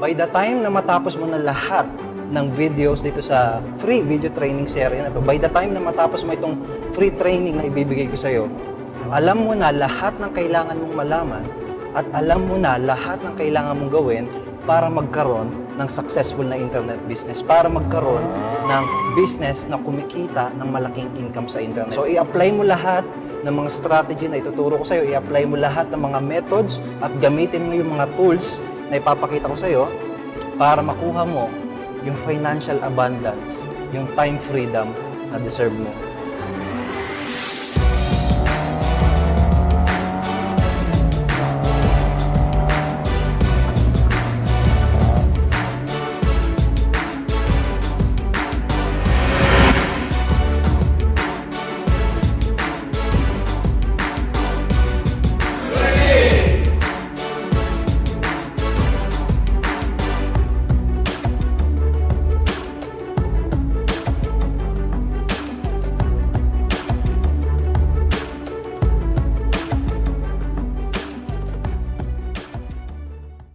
by the time na matapos mo na lahat ng videos dito sa free video training series na to, by the time na matapos mo itong free training na ibibigay ko sa'yo, alam mo na lahat ng kailangan mong malaman at alam mo na lahat ng kailangan mong gawin para magkaroon ng successful na internet business, para magkaroon ng business na kumikita ng malaking income sa internet. So, i-apply mo lahat ng mga strategy na ituturo ko sa'yo, i-apply mo lahat ng mga methods at gamitin mo yung mga tools na ipapakita ko sa'yo para makuha mo yung financial abundance, yung time freedom na deserve mo.